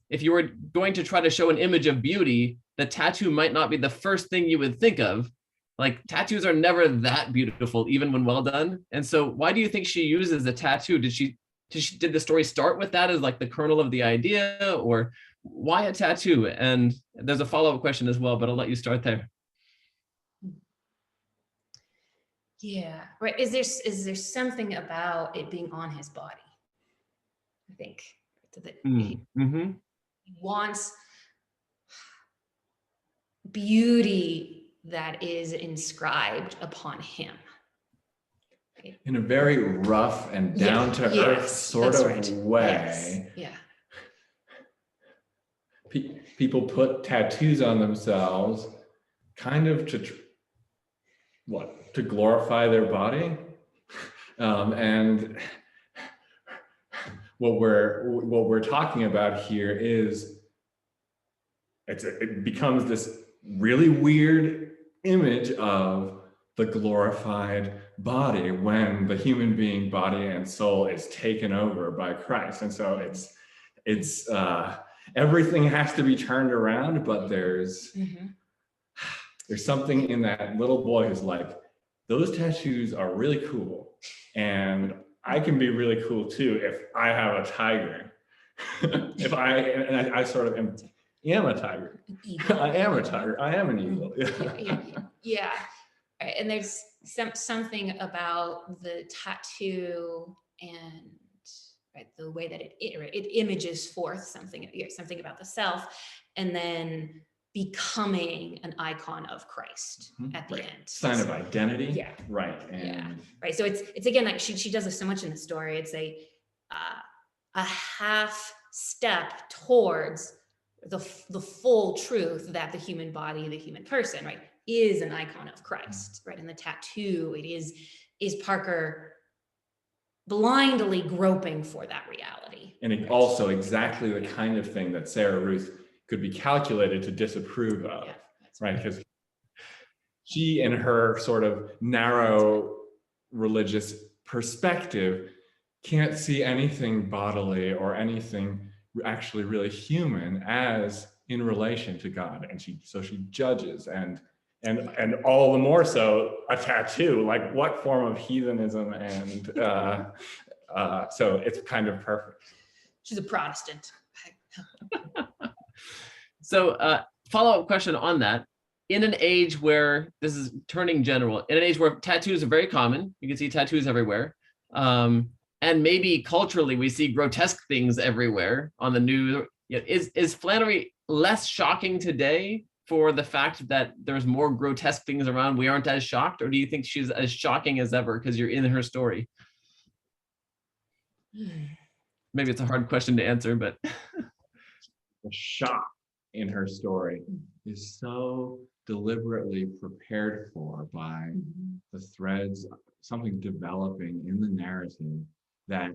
If you were going to try to show an image of beauty, the tattoo might not be the first thing you would think of. Like, tattoos are never that beautiful, even when well done. And so why do you think she uses a tattoo? Did the story start with that as like the kernel of the idea, or why a tattoo? And there's a follow-up question as well, but I'll let you start there. Yeah, right. Is there something about it being on his body? I think that he wants beauty that is inscribed upon him. In a very rough and down to earth sort of way. Yes. People put tattoos on themselves kind of to glorify their body. And what we're talking about here is it becomes this really weird image of the glorified body when the human being body and soul is taken over by Christ. And so it's everything has to be turned around, but there's something in that little boy who's like, those tattoos are really cool, and I can be really cool too if I have a tiger. I sort of am a tiger. I am a tiger. I am an eagle. Yeah. Right. And there's something about the tattoo and the way that it images forth something about the self, and then becoming an icon of Christ at the end. Sign of identity. Yeah. Right. And right. So it's again, like she does this so much in the story. It's a half step towards the full truth that the human body, the human person, right, is an icon of Christ, right? And the tattoo, it is Parker blindly groping for that reality. And also exactly the kind of thing that Sarah Ruth could be calculated to disapprove of, right? Because she, in her sort of narrow religious perspective, can't see anything bodily or anything actually really human as in relation to God, and so she judges, and all the more so a tattoo. Like, what form of heathenism? And so it's kind of perfect. She's a Protestant. So follow-up question on that. In an age where, this is turning general, in an age where tattoos are very common, you can see tattoos everywhere, and maybe culturally we see grotesque things everywhere on the news. Is Flannery less shocking today for the fact that there's more grotesque things around? We aren't as shocked, or do you think she's as shocking as ever because you're in her story? Maybe it's a hard question to answer, but The shock in her story is so deliberately prepared for by the threads, something developing in the narrative, that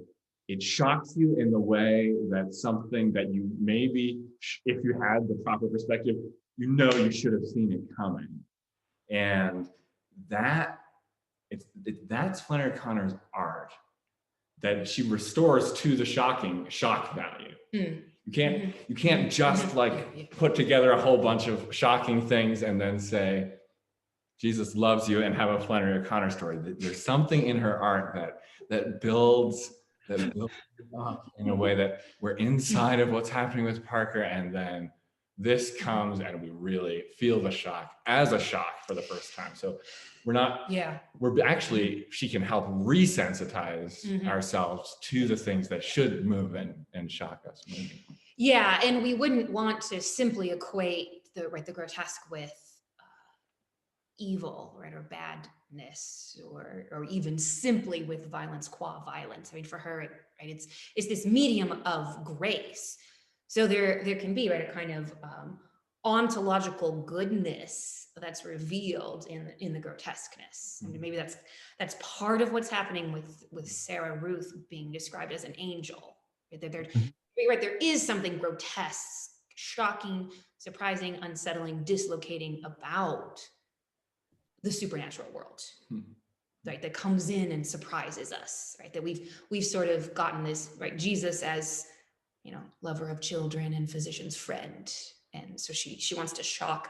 it shocks you in the way that something that you maybe, if you had the proper perspective, you should have seen it coming. And that's Flannery O'Connor's art, that she restores to the shocking shock value. You can't just like put together a whole bunch of shocking things and then say Jesus loves you and have a Flannery O'Connor story. There's something in her art that builds up in a way that we're inside of what's happening with Parker, and then this comes and we really feel the shock as a shock for the first time. So we're actually, she can help resensitize ourselves to the things that should move and shock us. Yeah, and we wouldn't want to simply equate the grotesque with evil, right, or badness, or even simply with violence qua violence. I mean, for her, right, it's this medium of grace. So there can be, right, a kind of ontological goodness that's revealed in the grotesqueness. I mean, maybe that's part of what's happening with Sarah Ruth being described as an angel. Right, there is something grotesque, shocking, surprising, unsettling, dislocating about the supernatural world, right, that comes in and surprises us, right, that we've sort of gotten this, right, Jesus as, lover of children and physician's friend, and so she wants to shock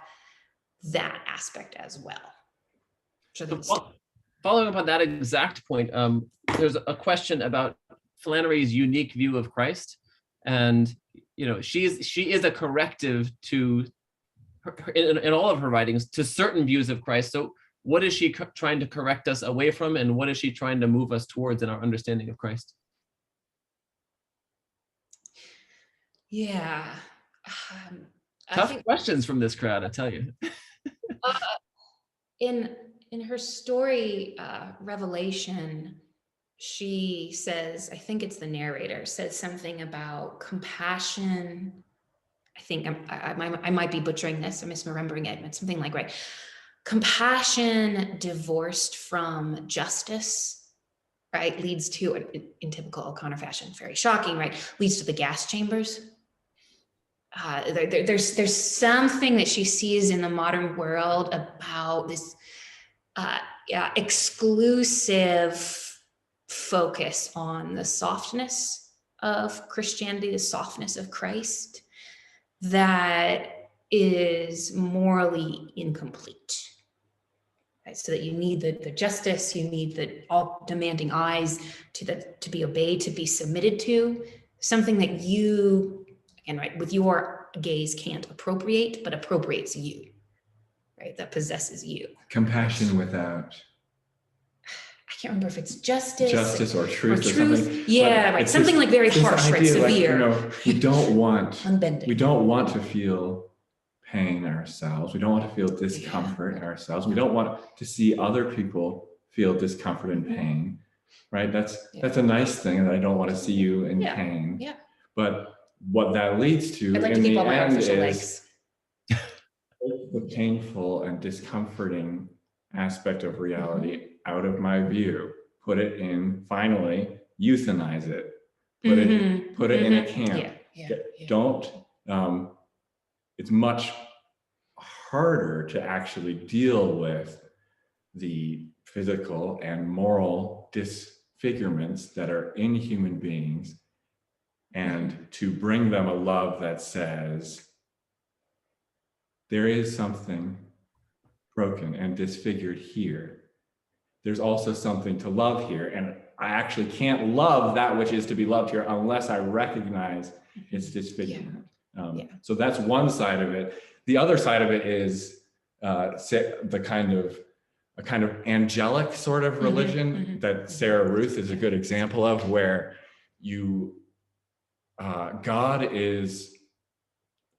that aspect as well. So following up on that exact point, there's a question about Flannery's unique view of Christ, and she is a corrective to in all of her writings to certain views of Christ. So what is she trying to correct us away from, and what is she trying to move us towards in our understanding of Christ? Yeah. Tough questions from this crowd, I tell you. In her story, Revelation, she says, I think it's the narrator, says something about compassion. I think I might be butchering this, I'm misremembering it, but something like, right, compassion divorced from justice, right, leads to, in typical O'Connor fashion, very shocking, right, leads to the gas chambers. There's something that she sees in the modern world about this exclusive focus on the softness of Christianity, the softness of Christ, that is morally incomplete. Right? So that you need the justice, you need the all demanding eyes to be obeyed, to be submitted to, something that you, again, right, with your gaze can't appropriate, but appropriates you, right, that possesses you. Compassion without, I can't remember if it's justice or truth or something. Yeah, right. Something like very harsh, right? Severe. Like, we don't want unbending. We don't want to feel pain ourselves. We don't want to feel discomfort ourselves. We don't want to see other people feel discomfort and pain. Right? That's a nice thing, that I don't want to see you in pain. Yeah. But what that leads to in the all end is legs. the painful and discomforting aspect of reality out of my view, put it in finally euthanize it, put it in a camp. Don't, it's much harder to actually deal with the physical and moral disfigurements that are in human beings, and to bring them a love that says, there is something broken and disfigured here. There's also something to love here, and I actually can't love that which is to be loved here unless I recognize its disfigurement. So that's one side of it. The other side of it is a kind of angelic sort of religion that Sarah Ruth is a good example of, where God is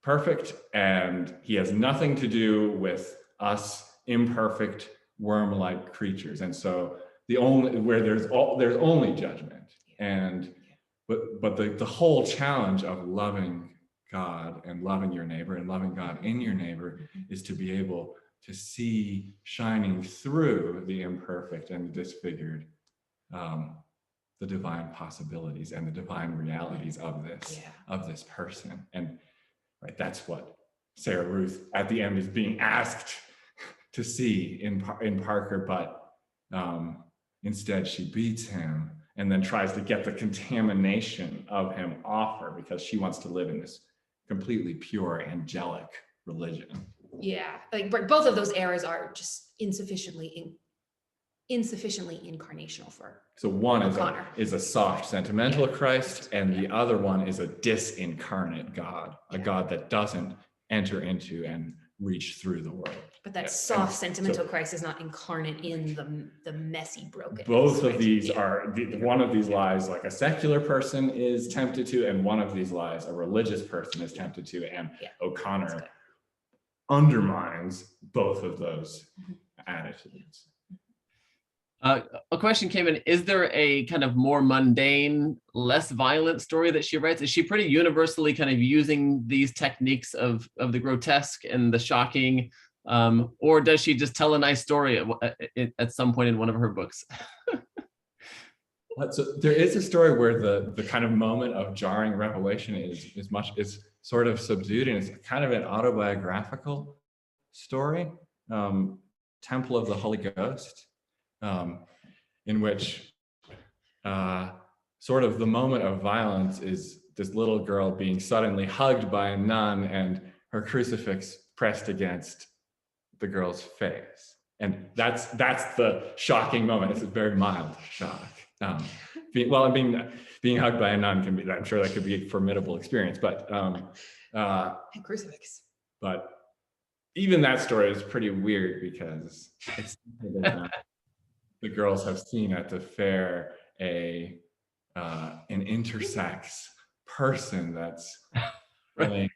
perfect and he has nothing to do with us imperfect worm-like creatures, and so there's only judgment. And but the whole challenge of loving God and loving your neighbor and loving God in your neighbor is to be able to see shining through the imperfect and the disfigured the divine possibilities and the divine realities of this person. And right, that's what Sarah Ruth at the end is being asked to see in Parker, but instead she beats him and then tries to get the contamination of him off her, because she wants to live in this completely pure angelic religion. Yeah, like both of those eras are just insufficiently incarnational for. So one is a soft, sentimental Christ, and the other one is a disincarnate God, a God that doesn't enter into and reach through the world. But that soft, sentimental Christ is not incarnate in the messy brokenness. Both of these are, one of these lies like a secular person is tempted to, and one of these lies a religious person is tempted to, and O'Connor undermines both of those attitudes. A question came in: is there a kind of more mundane, less violent story that she writes? Is she pretty universally kind of using these techniques of the grotesque and the shocking, or does she just tell a nice story at some point in one of her books? So there is a story where the kind of moment of jarring revelation is sort of subdued, and it's kind of an autobiographical story, Temple of the Holy Ghost, in which sort of the moment of violence is this little girl being suddenly hugged by a nun and her crucifix pressed against the girl's face. And that's the shocking moment. It's a very mild shock. Being hugged by a nun can be, I'm sure that could be a formidable experience, but and crucifix. But even that story is pretty weird, because it's the girls have seen at the fair an intersex person that's really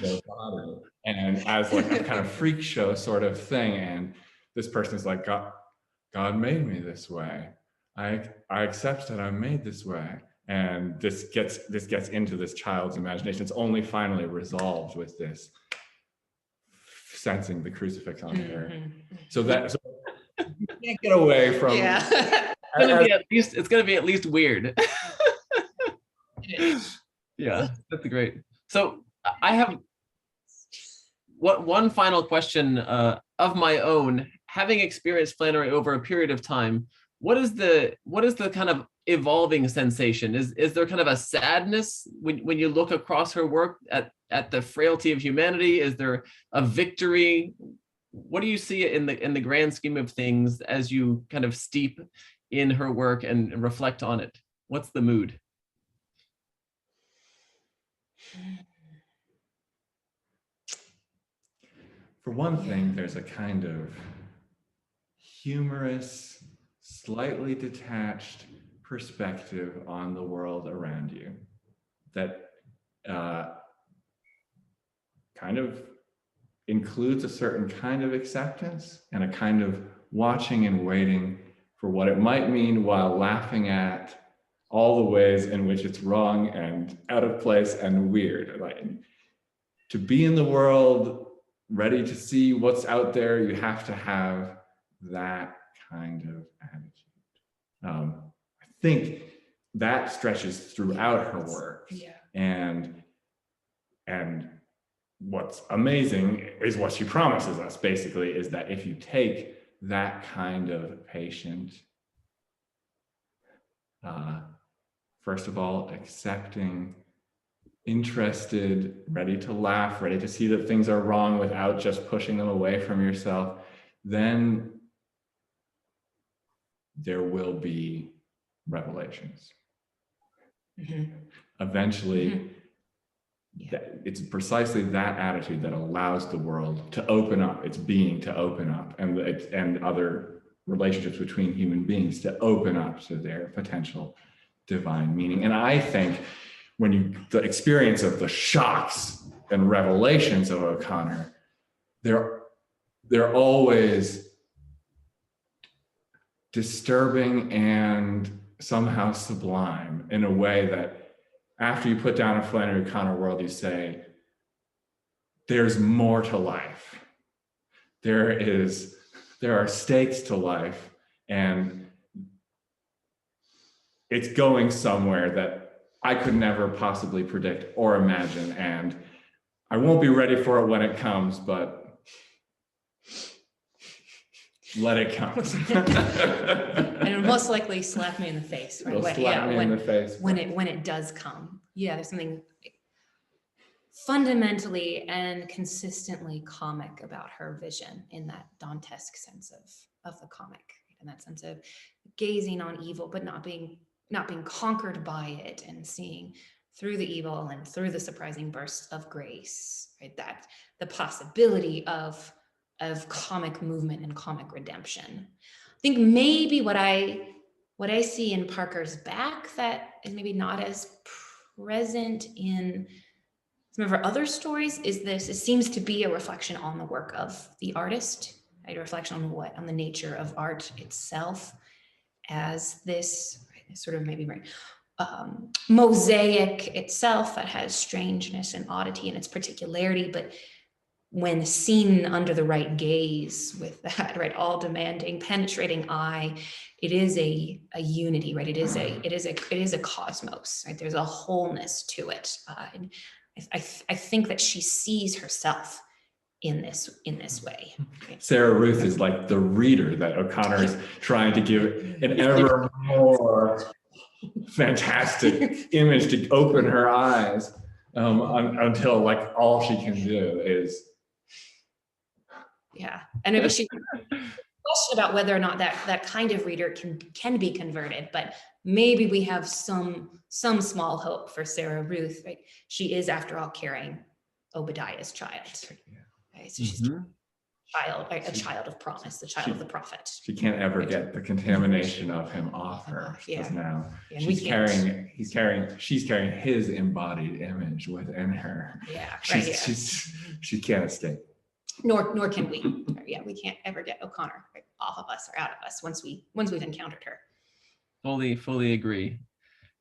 their body, and as like a kind of freak show sort of thing. And this person is like, God made me this way. I accept that I'm made this way. And this gets into this child's imagination. It's only finally resolved with this sensing the crucifix on her. So you can't get away from. Yeah. It's gonna be at least weird. Yeah, that's great. So I have one final question of my own. Having experienced Flannery over a period of time, what is the kind of evolving sensation? Is there kind of a sadness when you look across her work at the frailty of humanity? Is there a victory? What do you see in the grand scheme of things as you kind of steep in her work and reflect on it? What's the mood? For one thing, there's a kind of humorous, slightly detached perspective on the world around you that kind of includes a certain kind of acceptance and a kind of watching and waiting for what it might mean, while laughing at all the ways in which it's wrong and out of place and weird. Like, to be in the world, ready to see what's out there, you have to have that kind of attitude. I think that stretches throughout her work. Yeah. And what's amazing is what she promises us, basically, is that if you take that kind of patient, first of all, accepting, interested, ready to laugh, ready to see that things are wrong without just pushing them away from yourself, then there will be revelations. Mm-hmm. Eventually, Mm-hmm. Yeah. It's precisely that attitude that allows the world to open up, its being to open up, and other relationships between human beings to open up to their potential divine meaning. And I think the experience of the shocks and revelations of O'Connor, they're always disturbing and somehow sublime in a way that after you put down a Flannery O'Connor world, you say, there's more to life. There are stakes to life, and it's going somewhere that I could never possibly predict or imagine. And I won't be ready for it when it comes, but let it come. And it'll most likely slap me in the face, right? In the face. When it does come. Yeah, there's something fundamentally and consistently comic about her vision in that Dantesque sense of the comic, in that sense of gazing on evil, but not being conquered by it, and seeing through the evil and through the surprising bursts of grace, right? That the possibility of comic movement and comic redemption. I think maybe what I see in Parker's back that is maybe not as present in some of her other stories is this. It seems to be a reflection on the work of the artist, right? A reflection on the nature of art itself as this sort of maybe mosaic itself that has strangeness and oddity in its particularity, but when seen under the right gaze, with that right all demanding, penetrating eye, it is a unity, right? It is a cosmos, right? There's a wholeness to it, and I think that she sees herself in this way. Right? Sarah Ruth is like the reader that O'Connor is trying to give an ever more fantastic image to open her eyes until like all she can do is. Yeah, and maybe she question about whether or not that kind of reader can be converted, but maybe we have some small hope for Sarah Ruth, right? She is, after all, carrying Obadiah's child. Right? So she's a child of promise, the child of the prophet. She can't ever get the contamination of him off her. Because now she's carrying his embodied image within her. Yeah, she can't escape. Nor can we. Yeah, we can't ever get O'Connor off of us or out of us once we've encountered her. Fully agree.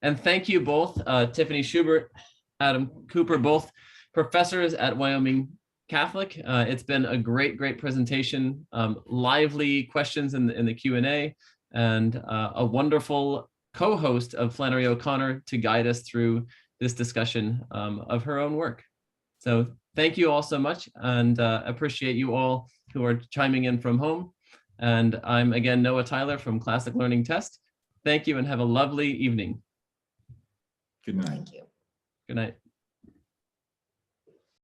And thank you both, Tiffany Schubert, Adam Cooper, both professors at Wyoming Catholic. It's been a great presentation, lively questions in the Q&A, and a wonderful co-host of Flannery O'Connor to guide us through this discussion of her own work. So thank you all so much, and appreciate you all who are chiming in from home. And I'm again Noah Tyler from Classic Learning Test. Thank you and have a lovely evening. Good night. Thank you. Good night.